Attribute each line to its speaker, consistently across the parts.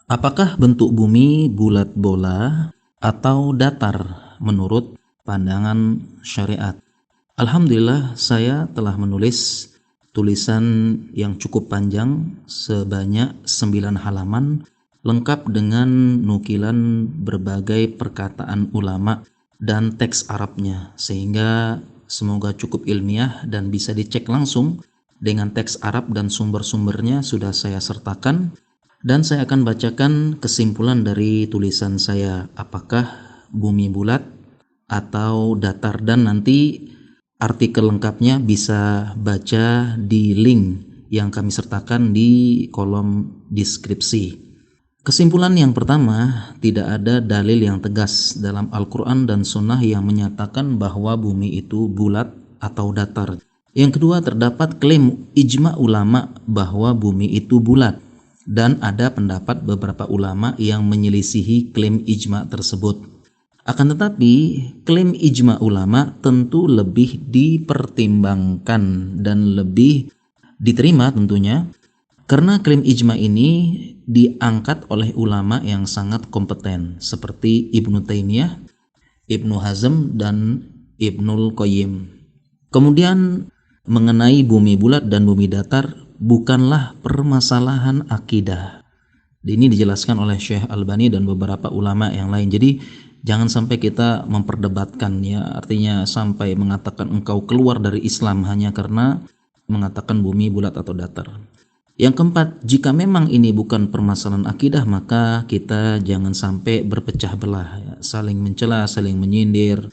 Speaker 1: Apakah bentuk bumi bulat bola atau datar menurut pandangan syariat? Alhamdulillah, saya telah menulis tulisan yang cukup panjang sebanyak 9 halaman lengkap dengan nukilan berbagai perkataan ulama dan teks Arabnya, sehingga semoga cukup ilmiah dan bisa dicek langsung dengan teks Arab dan sumber-sumbernya sudah saya sertakan. Dan saya akan bacakan kesimpulan dari tulisan saya, apakah bumi bulat atau datar, dan nanti artikel lengkapnya bisa baca di link yang kami sertakan di kolom deskripsi. Kesimpulan yang pertama, tidak ada dalil yang tegas dalam Al-Quran dan Sunnah yang menyatakan bahwa bumi itu bulat atau datar. Yang kedua, terdapat klaim ijma ulama bahwa bumi itu bulat. Dan ada pendapat beberapa ulama yang menyelisihi klaim ijma tersebut. Akan tetapi, klaim ijma ulama tentu lebih dipertimbangkan dan lebih diterima tentunya, karena klaim ijma ini diangkat oleh ulama yang sangat kompeten seperti Ibnu Taimiyah, Ibnu Hazm, dan Ibnul Qayyim. Kemudian mengenai bumi bulat dan bumi datar bukanlah permasalahan akidah. Ini dijelaskan oleh Syekh Albani dan beberapa ulama yang lain. Jadi jangan sampai kita memperdebatkan, ya, artinya sampai mengatakan engkau keluar dari Islam hanya karena mengatakan bumi bulat atau datar. Yang keempat, jika memang ini bukan permasalahan akidah, maka kita jangan sampai berpecah belah, ya, saling mencela, saling menyindir,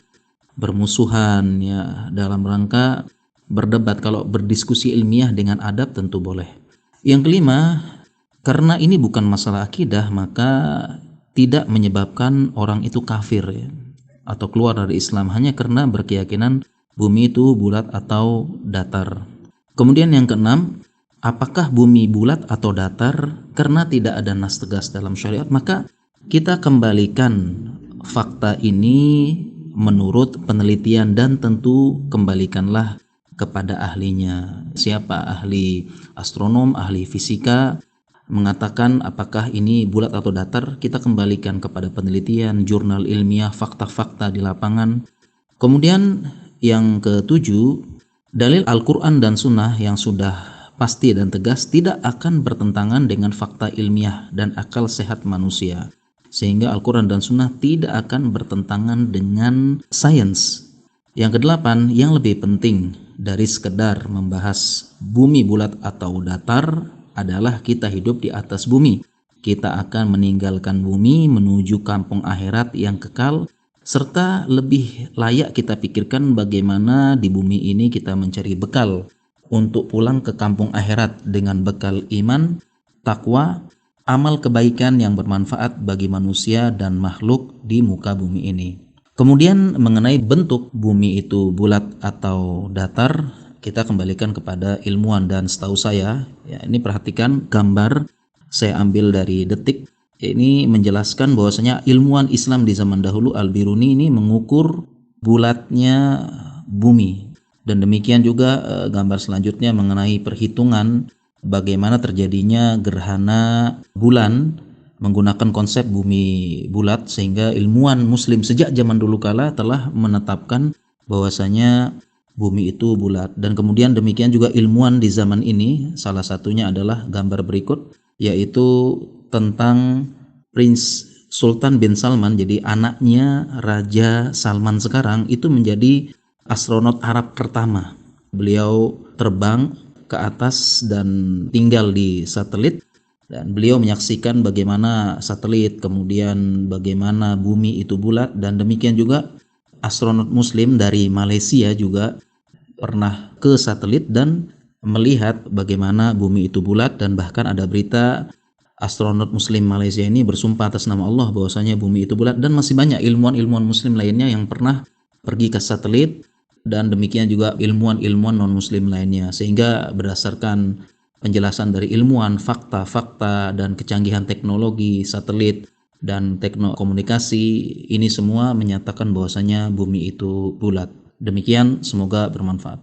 Speaker 1: bermusuhan, ya, dalam rangka berdebat. Kalau berdiskusi ilmiah dengan adab tentu boleh. Yang kelima, karena ini bukan masalah akidah, maka tidak menyebabkan orang itu kafir, ya, atau keluar dari Islam hanya karena berkeyakinan bumi itu bulat atau datar. Kemudian yang keenam, apakah bumi bulat atau datar? Karena tidak ada nas tegas dalam syariat, maka kita kembalikan fakta ini menurut penelitian dan tentu kembalikanlah kepada ahlinya. Siapa ahli astronom, ahli fisika mengatakan apakah ini bulat atau datar, kita kembalikan kepada penelitian, jurnal ilmiah, fakta-fakta di lapangan. Kemudian yang ketujuh, dalil Al-Quran dan Sunnah yang sudah pasti dan tegas tidak akan bertentangan dengan fakta ilmiah dan akal sehat manusia, sehingga Al-Quran dan Sunnah tidak akan bertentangan dengan sains. Yang kedelapan, yang lebih penting dari sekedar membahas bumi bulat atau datar adalah kita hidup di atas bumi. Kita akan meninggalkan bumi menuju kampung akhirat yang kekal, serta lebih layak kita pikirkan bagaimana di bumi ini kita mencari bekal untuk pulang ke kampung akhirat dengan bekal iman, takwa, amal kebaikan yang bermanfaat bagi manusia dan makhluk di muka bumi ini. Kemudian mengenai bentuk bumi itu bulat atau datar, kita kembalikan kepada ilmuwan, dan setahu saya, ya, ini perhatikan gambar saya ambil dari Detik. Ini menjelaskan bahwasanya ilmuwan Islam di zaman dahulu Al-Biruni ini mengukur bulatnya bumi, dan demikian juga gambar selanjutnya mengenai perhitungan bagaimana terjadinya gerhana bulan menggunakan konsep bumi bulat, sehingga ilmuwan muslim sejak zaman dulu kala telah menetapkan bahwasanya bumi itu bulat. Dan kemudian demikian juga ilmuwan di zaman ini, salah satunya adalah gambar berikut, yaitu tentang Prince Sultan bin Salman. Jadi anaknya Raja Salman sekarang itu menjadi astronot Arab pertama. Beliau terbang ke atas dan tinggal di satelit, dan beliau menyaksikan bagaimana satelit, kemudian bagaimana bumi itu bulat. Dan demikian juga astronot muslim dari Malaysia juga pernah ke satelit dan melihat bagaimana bumi itu bulat. Dan bahkan ada berita astronot muslim Malaysia ini bersumpah atas nama Allah bahwasanya bumi itu bulat. Dan masih banyak ilmuwan-ilmuwan muslim lainnya yang pernah pergi ke satelit, dan demikian juga ilmuwan-ilmuwan non muslim lainnya. Sehingga berdasarkan penjelasan dari ilmuwan, fakta-fakta dan kecanggihan teknologi satelit dan komunikasi, ini semua menyatakan bahwasanya bumi itu bulat. Demikian, semoga bermanfaat.